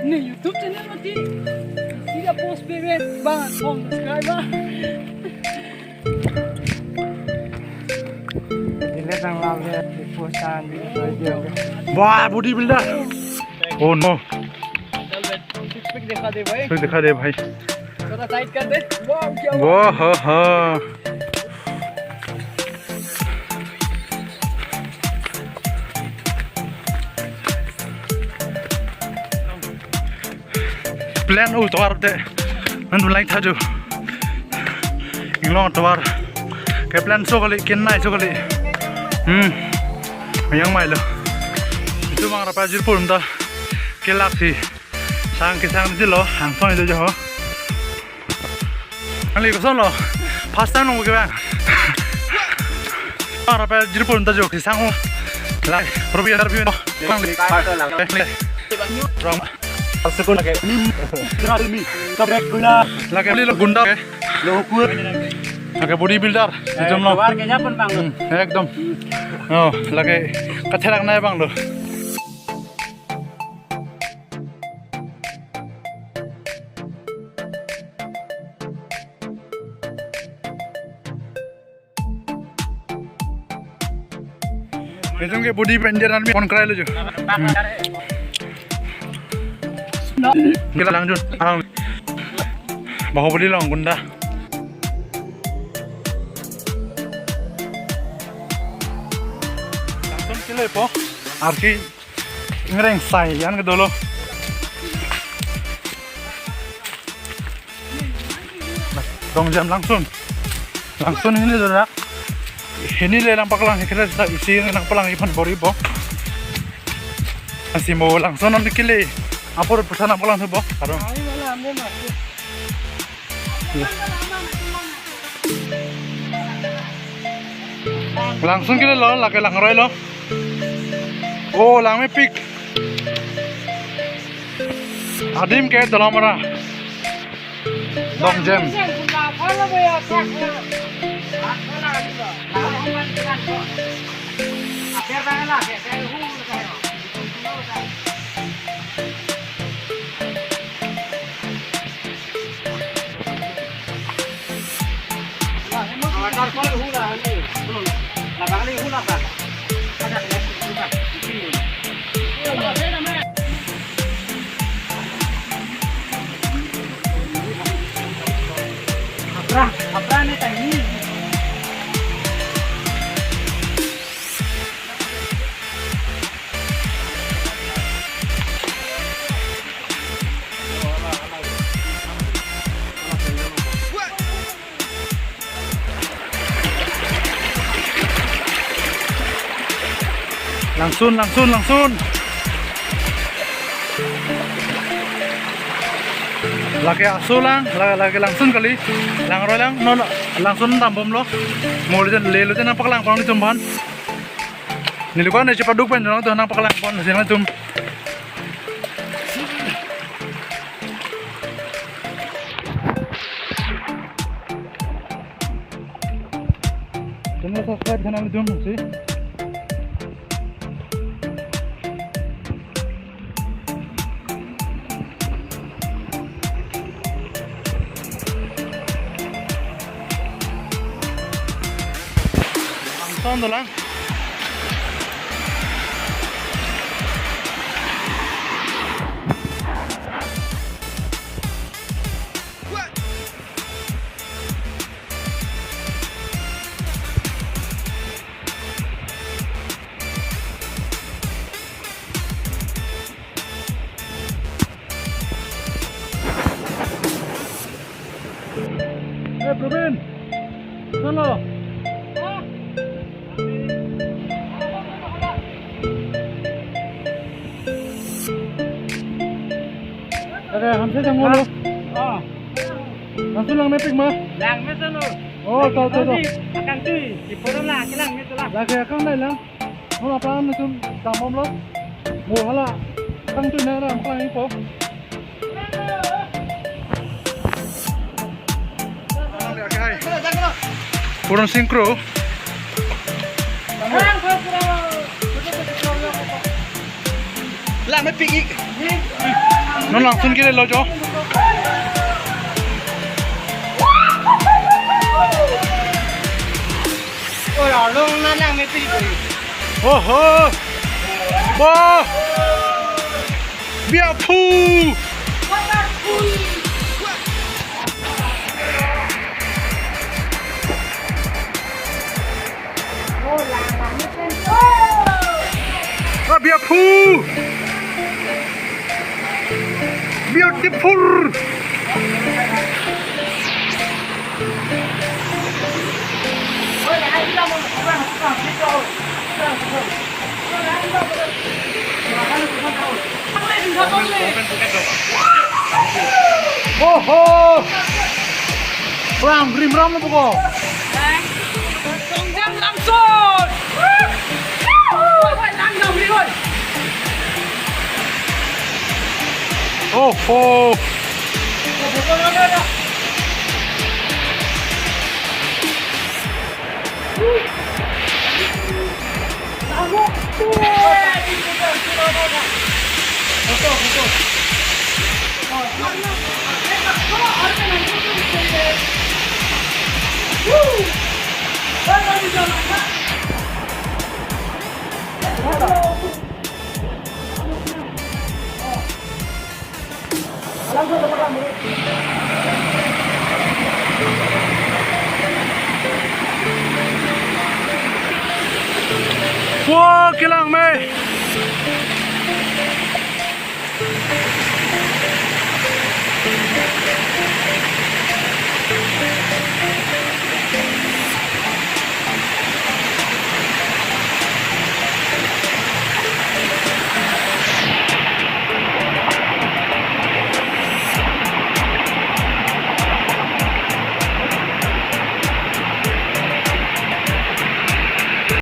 Nih YouTube channel mati. Sila post payment banget subscriber. Dilihat ang lagi di postan di video. वाह body builder oh no चल बे six pack दिखा दे भाई. फिर दिखा दे भाई थोड़ा साइड कर दे. वाह क्या वो हा प्लान उतार दे नन लाइक था जो इंग्लैंड उतार के प्लान सो कली केन्ना सो कली yang mai lo itu bang rapa jir pun dah kelak sih sang kisang itu lo hang song itu jo ali ko son lo pasta nunggu ke bang bang rapa jir pun dah jo kisang ho lai probiar bang rong sekon lagi mi tabrak guna lagi li lo gunda lo kuat lagi body builder jom lo Keluar kayaknya pun bang. ekdom oh lagi kacerak naik bang lo Besok ke body painter nanti on kerai lo jo kita lanjut bahu beli long gunda langsung kilo po arki ngereng sai yan ke dulu dong jam langsung ini dulu ini lelang paklang kita isi nang palang ipan bori po masih mau langsung nanti kili apa pesan apa langsung po karena langsung kili lo laki lang roy lo oh lang me pik adim ke dalam mara dong jam Apa nih tadi? langsung lagi asu lang lagi langsung kali lang roy lang no langsung tambom lo mau lelo jan nampak lang pang tumban nilukan cepat duk pen tuh nampak lang pon sing tum channel subscribe channel tum sih langsung lang Provin solo oke, hamsa jangan lo. Langsung lang mepik mah. Lang mesin lo. Oh, tahu. Akan tuh, di forum lah, kilang mesin lah. Lagi akan naik lang. Mau apa macam tamam lo. Mau hala. Kang tuh nara, kang info. Kurang sinkro. may pigi. Nó langsung kita lo jo. Ôi đó luôn nó đang may pigi. Oh oh. Wah. Biar pu. Biar pu. Beautiful. Oh oh. Ram grim ram apa kok? Tunggang langsung. Woi, langsung beri woi. Oh oh. Wah, kilang meh.